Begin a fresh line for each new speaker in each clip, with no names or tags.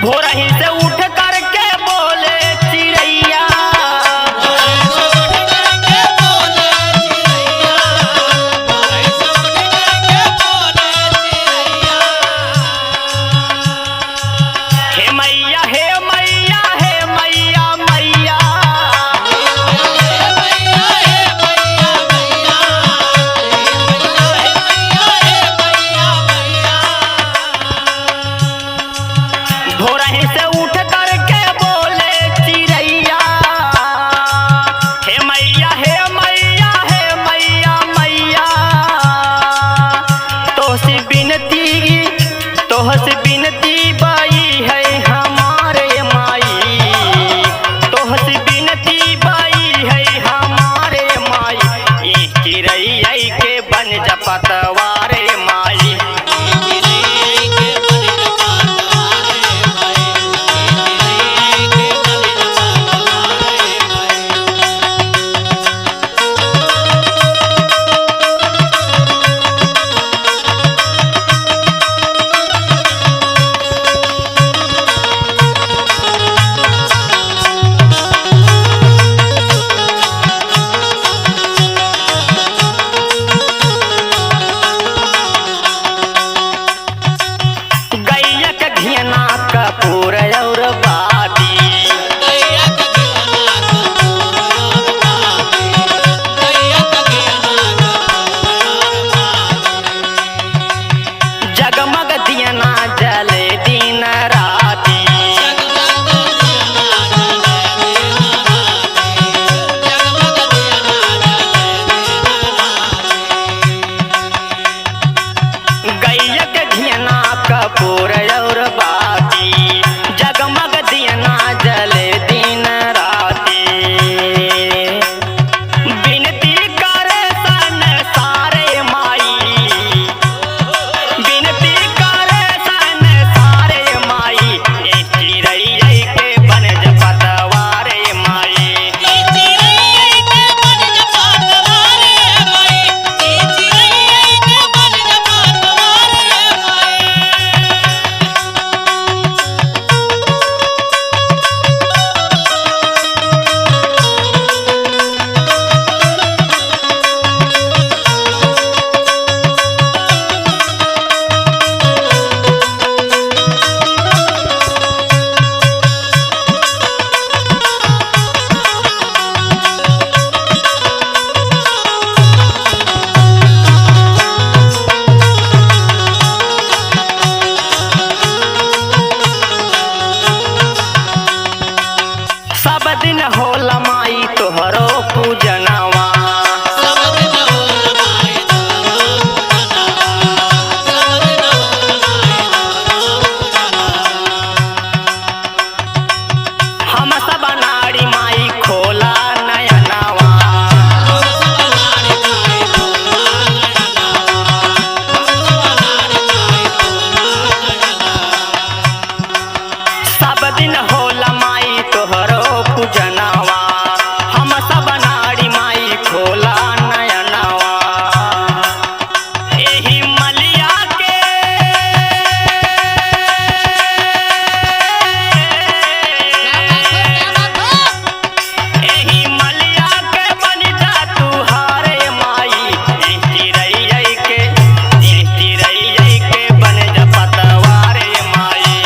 भोरही से उठ करके बोले चिड़ैया, हे मैया हे मैया हे मैया मैया, भोरही से उठ करके बोले चिड़ैया, हे मैया हे मैया हे मैया मैया, तोहसे बिनती बाई है हमारे माई, तोहसे बिनती बाई है हमारे माई, ई चिड़ैया के बन जा पतवारे माई, गैया के घियना कपूर और बाती, जगमग दियना जले दिन राती, गैया के घियना कपूर और बाती, जगमग दियना जले दिन राती, बिनती करे संसारे माई, बिनती करे संसारे माई, ए चिड़ैया के बन जा पतवारे माई, सब दिन होला माई तोहरो पूजनवा, हम सब नारी माई खोला नयनवा, सब दिन होला माई तोहरो पूजनवा, हम सब नारी माई खोला नयनवा, एही मलिया के एही मलिया के बन जा तू हारे माई, ई चिड़ैया के बन जा पतवारे माई,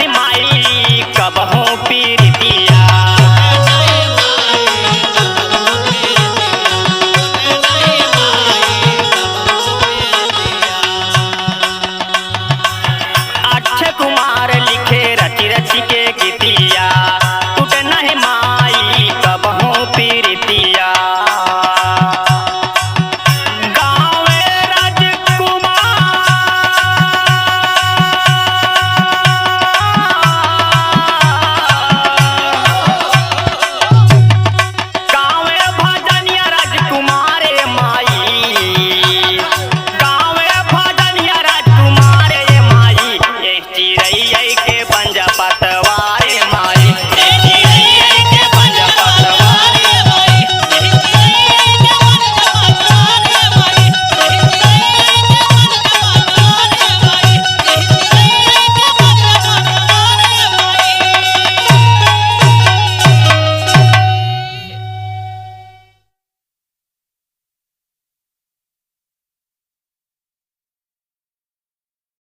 नहीं माई कबहू पीर